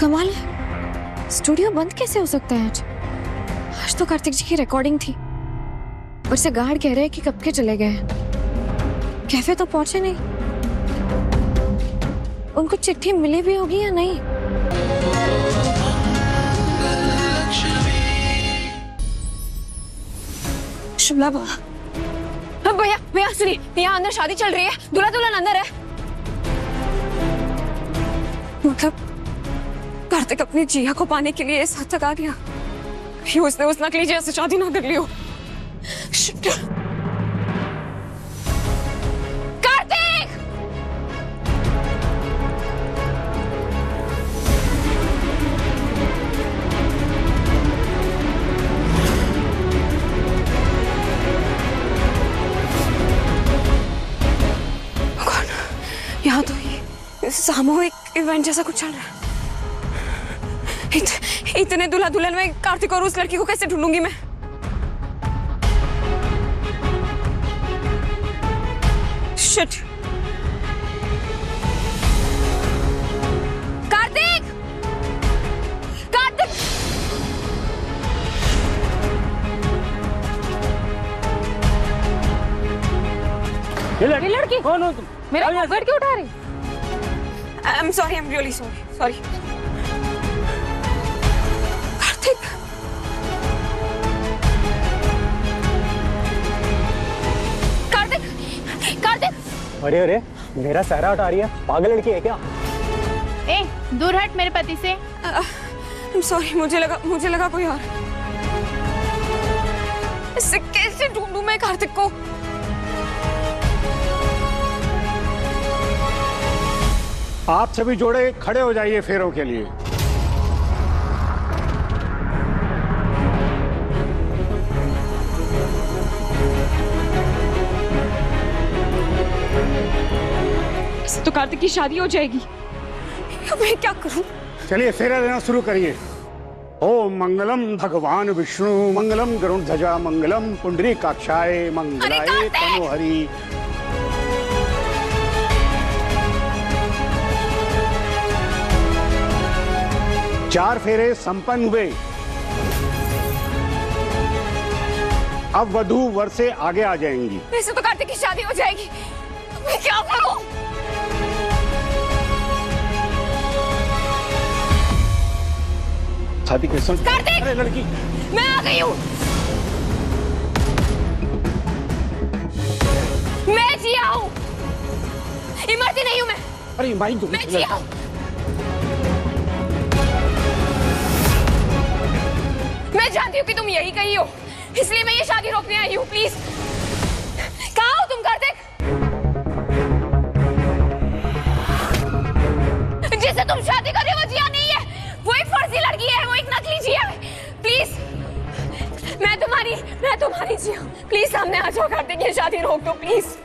कमाल है, स्टूडियो बंद कैसे हो सकता है आज? आज तो कार्तिक जी की रिकॉर्डिंग थी। और से गार्ड कह रहे हैं कि कब के चले गए। कैफे तो पहुंचे नहीं। उनको चिट्ठी मिली भी होगी या नहीं? शिमला बाबा, भैया भैया सुनिए, यहाँ अंदर शादी चल रही है, दूल्हा दुल्हन अंदर है। मतलब कार्तिक अपनी जिया को पाने के लिए इस हद तक आ गया। उसने उस नकली जिया से शादी ना कर ली हो। कार्तिक! यहाँ तो ये सामूहिक इवेंट जैसा कुछ चल रहा है। इतने दूल्हा दुल्हन में कार्तिक और उस लड़की को कैसे ढूंढूंगी मैं? शिट! कार्तिक! कार्तिक! ये लड़की कौन हो तुम? मेरा मोबाइल क्यों उठा रही? I am sorry, I am really sorry, sorry. Kartik! Kartik! Kartik! अरे अरे, मेरा सहरा हटा रही है, पागल लड़की है क्या? ए, दूर हट मेरे पति से। आई एम सॉरी, मुझे लगा कोई और। इससे कैसे ढूंढूं मैं कार्तिक को? आप सभी जोड़े खड़े हो जाइए फेरों के लिए। इससे तो कार्तिक की शादी हो जाएगी। अब मैं क्या करूं? चलिए फेरा देना शुरू करिए। ओम मंगलम भगवान विष्णु, मंगलम गरुड़ध्वजा, मंगलम पुंडरीकाक्षाय, मंगलाय तनोहरि। चार फेरे संपन्न हुए। अब वधू वर से आगे आ जाएंगी। इससे तो कार्तिक की शादी हो जाएगी। मैं क्या करूं? शादी कैसे? कार्तिक! अरे लड़की, मैं आ गई हूँ। मैं जिया हूँ, इमरती नहीं हूँ मैं। अरे भाई मैं जिया हूँ। मैं जानती हूँ कि तुम यही कही हो, इसलिए मैं ये शादी रोकने आई हूँ। प्लीज, कहाँ हो तुम कार्तिक? जिससे तुम शादी कर रहे हो वो जिया नहीं है, वो एक फर्जी लड़की है, वो एक नकली जिया है। प्लीज, मैं तुम्हारी जिया हूँ। प्लीज सामने आ जाओ कार्तिक, ये शादी रोक दो प्लीज।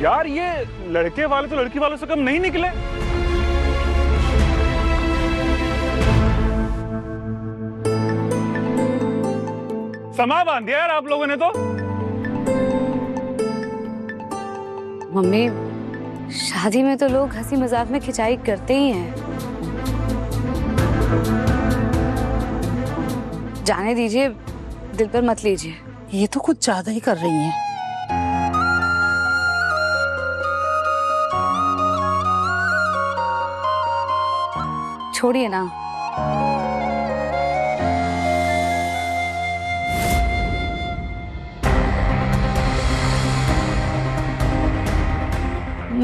यार ये लड़के वाले तो लड़की वालों से कम नहीं निकले। समा बांध दिया यार आप लोगों ने तो। मम्मी, शादी में तो लोग हंसी मजाक में खिंचाई करते ही हैं। जाने दीजिए, दिल पर मत लीजिए। ये तो कुछ ज्यादा ही कर रही हैं। छोड़िए ना।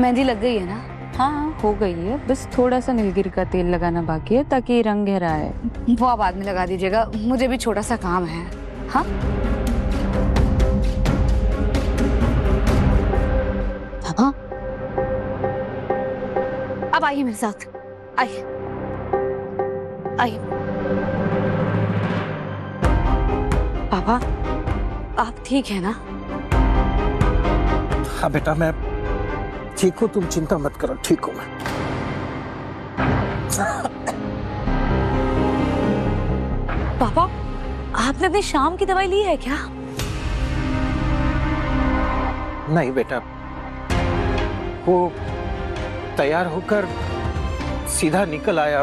मेहंदी लग गई है ना? हाँ हो गई है, बस थोड़ा सा नीलगिरी का तेल लगाना बाकी है ताकि रंग गहरा है। वो आप बाद में लगा दीजिएगा, मुझे भी छोटा सा काम है। हाँ आइए मेरे साथ, आइए आइए। पापा आप ठीक है ना? हाँ बेटा मैं ठीक हूँ, तुम चिंता मत करो, ठीक हूँ मैं। पापा आपने अपनी शाम की दवाई ली है क्या? नहीं बेटा, वो तैयार होकर सीधा निकल आया।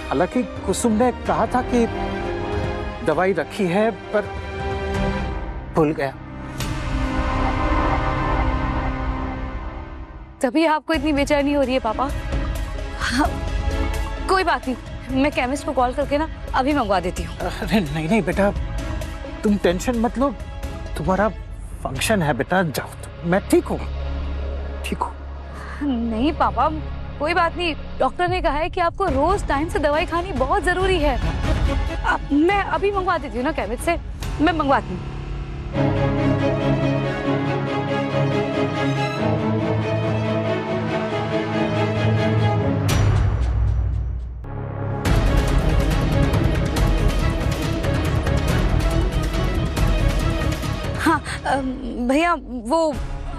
हालांकि कुसुम ने कहा था कि दवाई रखी है, पर भूल गया। तभी आपको इतनी बेचैनी हो रही है पापा। हाँ, कोई बात नहीं, मैं केमिस्ट को कॉल करके ना अभी मंगवा देती हूँ। अरे नहीं नहीं बेटा, तुम टेंशन मत लो, तुम्हारा फंक्शन है बेटा, जाओ। मैं ठीक हूँ, ठीक हूँ। नहीं पापा कोई बात नहीं, डॉक्टर ने कहा है कि आपको रोज टाइम से दवाई खानी बहुत जरूरी है। मैं अभी मंगवा देती हूँ ना केमिस्ट से, मैं मंगवाती हूँ। हाँ भैया, वो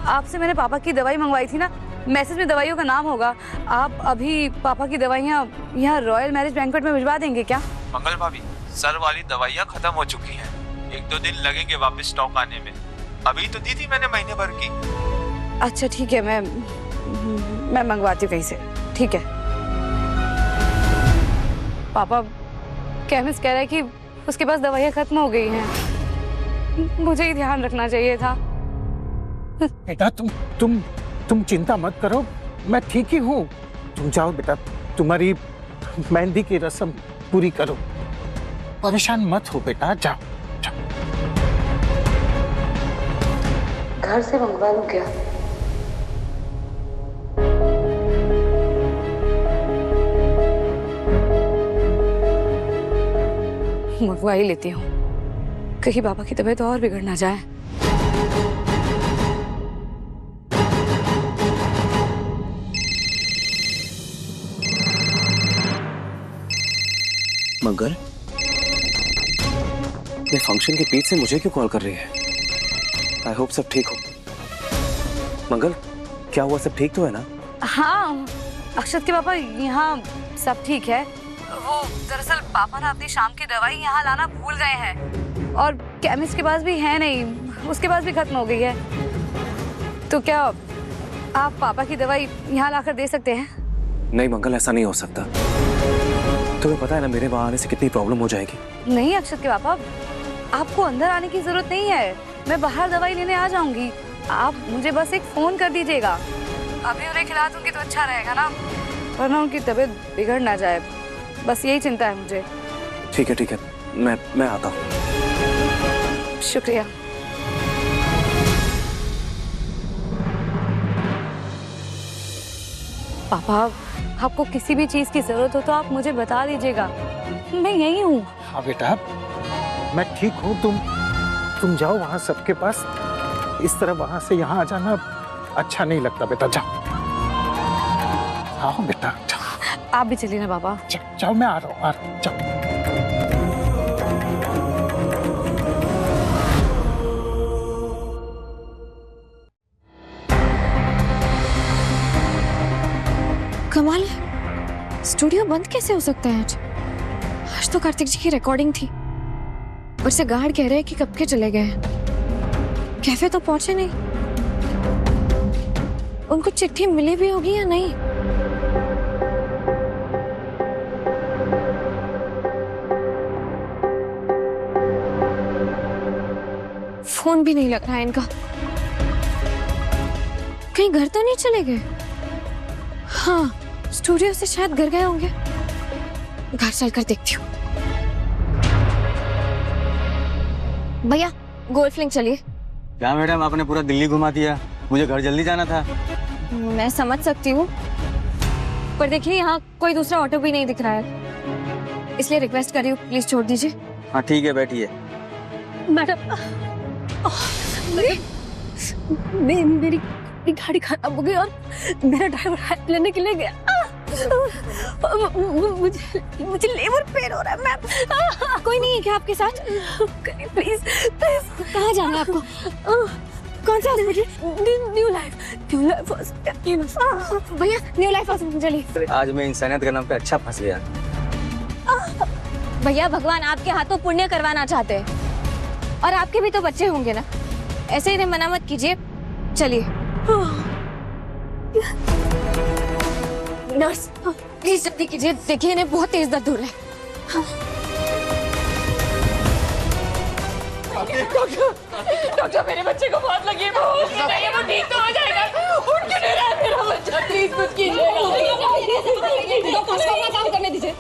आपसे मैंने पापा की दवाई मंगवाई थी ना, मैसेज में दवाइयों का नाम होगा। आप अभी पापा की दवाइयाँ यहाँ रॉयल मैरिज बैंक्वेट में भिजवा देंगे क्या? मंगल भाभी, सर वाली दवाइयाँ खत्म हो चुकी हैं, 1-2 दिन लगेंगे वापस स्टॉक आने में। अभी तो दी थी मैंने महीने भर की। अच्छा ठीक है, मैं मंगवाती हूँ कहीं से, ठीक है। पापा केमिस्ट कह रहा है कि उसके पास दवाइयाँ खत्म हो गई हैं, मुझे ही ध्यान रखना चाहिए था। बेटा तुम चिंता मत करो, मैं ठीक ही हूँ। तुम जाओ बेटा, तुम्हारी मेहंदी की रस्म पूरी करो, परेशान मत हो बेटा, जाओ जाओ। घर से मंगवा लूं क्या? मंगवा ही लेती हूँ, कहीं पापा की तबीयत और बिगड़ ना जाए। मंगल, ये फंक्शन के बीच से मुझे क्यों कॉल कर रही है? आई होप सब ठीक हो। मंगल, क्या हुआ, सब ठीक तो है ना? हाँ अक्षत के पापा, यहाँ सब ठीक है। वो दरअसल पापा ना अपनी शाम की दवाई यहाँ लाना भूल गए हैं, और केमिस्ट के पास भी है नहीं, उसके पास भी खत्म हो गई है। तो क्या आप पापा की दवाई यहाँ लाकर दे सकते हैं? नहीं मंगल, ऐसा नहीं हो सकता। तुम्हें पता है ना मेरे वहां आने से कितनी प्रॉब्लम हो जाएगी। नहीं अक्षत के पापा, आपको अंदर आने की जरूरत नहीं है, मैं बाहर दवाई लेने आ जाऊंगी। आप मुझे बस एक फोन कर दीजिएगा, अभी उन्हें खिला दूंगी तो अच्छा रहेगा ना, वरना उनकी तबीयत बिगड़ ना जाए, बस यही चिंता है मुझे। ठीक है, मैं आता हूँ। शुक्रिया। पापा आपको किसी भी चीज की जरूरत हो तो आप मुझे बता दीजिएगा, मैं यही हूँ। हाँ बेटा मैं ठीक हूँ, तुम जाओ वहाँ सबके पास। इस तरह वहाँ से यहाँ आ जाना अच्छा नहीं लगता बेटा, जाओ। हाँ बेटा जाओ। आप भी चलिए ना पापा। जाओ, मैं आ रहा हूँ, जाओ। कमाल है, स्टूडियो बंद कैसे हो सकता है आज तो कार्तिक जी की रिकॉर्डिंग थी, पर से गार्ड कह रहे हैं कि कब के चले गए। कैफे तो पहुंचे नहीं, उनको चिट्ठी मिली भी होगी या नहीं? फोन भी नहीं लग रहा है इनका, कहीं घर तो नहीं चले गए? हाँ स्टूडियो से शायद घर गए होंगे, घर चलकर देखती हूँ। भैया गोल्फ फ्लिंग चलिए। क्या मैडम, आपने पूरा दिल्ली घुमा दिया, मुझे घर जल्दी जाना था। मैं समझ सकती हूँ, पर देखिए यहाँ कोई दूसरा ऑटो भी नहीं दिख रहा है, इसलिए रिक्वेस्ट कर रही हूँ प्लीज छोड़ दीजिए। हाँ ठीक है, बैठिए। मैडम मेरी मेरी गाड़ी खराब हो गई और मेरा ड्राइवर हेल्प लेने के लिए गया। मुझे लेबर पेन हो रहा है मैम। कोई नहीं है क्या आपके साथ? Please please. कहाँ जाना है आपको? कौन सा हॉस्पिटल? New life hospital. भैया न्यू लाइफ हॉस्पिटल चलिए। आज मैं इंसानियत के नाम पे अच्छा फंस गया। भैया भगवान आपके हाथों पुण्य करवाना चाहते हैं और आपके भी तो बच्चे होंगे ना, ऐसे इन्हें मना मत कीजिए। चलिए नर्स प्लीज जल्दी कीजिए, देखिए इन्हें बहुत तेज दर्द हो रहा है। डॉक्टर मेरे बच्चे को बहुत लगी है, वो ठीक तो हो जाएगा। उठ क्यों नहीं रहा है मेरा बच्चा? प्लीज कुछ कीजिएगा। काम करने दीजिए।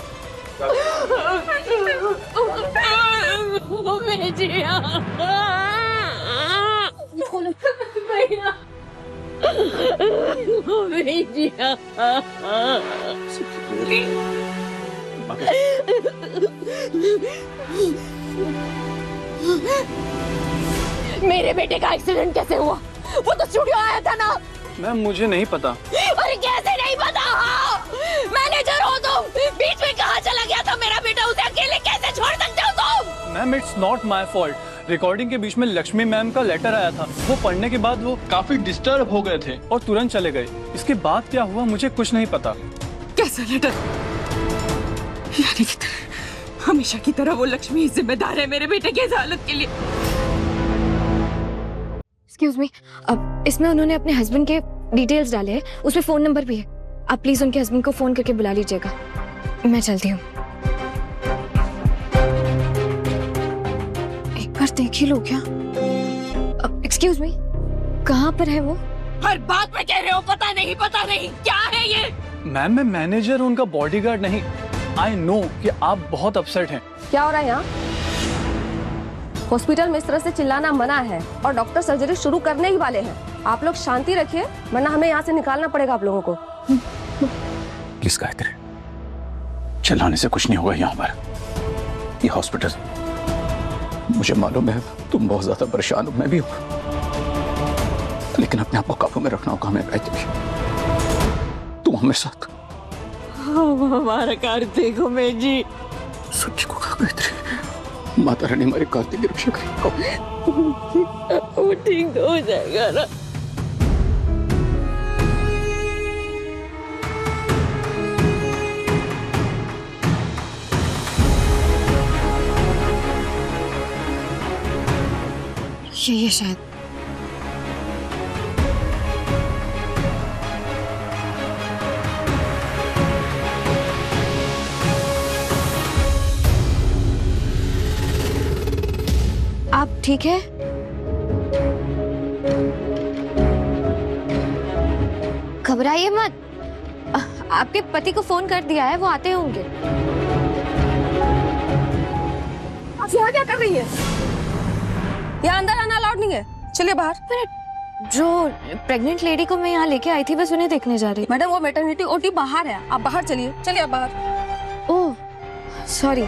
मेरे बेटे का एक्सीडेंट कैसे हुआ? वो तो स्टूडियो आया था ना। मैम मुझे नहीं पता। अरे कैसे नहीं पता? मैनेजर हो तुम, बीच में कहाँ चला गया था मेरा बेटा? उसे अकेले कैसे छोड़ सकते हो तुम? Ma'am it's not my fault. Recording के बीच में लक्ष्मी मैम का लेटर आया था, वो पढ़ने के बाद वो काफी डिस्टर्ब हो गए थे और तुरंत चले गए। इसके बाद क्या हुआ मुझे कुछ नहीं पता। कैसा लेटर? यानी कि हमेशा की तरह वो लक्ष्मी ही जिम्मेदार है मेरे बेटे की इस हालत के लिए। एक्सक्यूज मी, अब इसमें उन्होंने अपने हस्बैंड के डिटेल्स डाले हैं, उसमें फोन नंबर भी है। आप प्लीज उनके हस्बैंड को फोन करके बुला लीजिएगा। मैं चलती हूँ। एक बार देख ही लो क्या? एक्सक्यूज मी, कहाँ पर है वो? हर बात में कह रहे हो पता नहीं क्या है ये? मैम मैं मैनेजर हूँ, उनका बॉडीगार्ड नहीं। आई नो कि आप बहुत अपसेट हैं। क्या हो रहा है यहाँ? हॉस्पिटल में इस तरह से चिल्लाना मना है और डॉक्टर सर्जरी शुरू करने ही वाले हैं। आप लोग शांति रखिए वरना हमें यहाँ से निकालना पड़ेगा आप लोगों को। प्लीज गायत्री, चिल्लाने से कुछ नहीं होगा यहाँ पर। ये हॉस्पिटल, मुझे मालूम है तुम बहुत ज्यादा परेशान हो, मैं भी हूँ, लेकिन अपने आप को काबू में रखना होगा हमें। गायत्री तुम हमारे साथ। हमारा कार्तिक हो मैं जी। सब ठीक होगा गायत्री, माता रानी हमारे कार्तिक की रक्षा करेगी। वो ठीक तो हो जाएगा ना। ये शायद। आप ठीक है? घबराइए मत, आपके पति को फोन कर दिया है, वो आते होंगे। आप यहाँ क्या कर रही है? यहाँ अंदर आना अलाउड नहीं है, चलिए बाहर। जो प्रेग्नेंट लेडी को मैं यहाँ लेके आई थी बस उन्हें देखने जा रही। मैडम वो मैटरनिटी ओटी बाहर है, आप बाहर चलिए। चलिए आप बाहर। Oh sorry.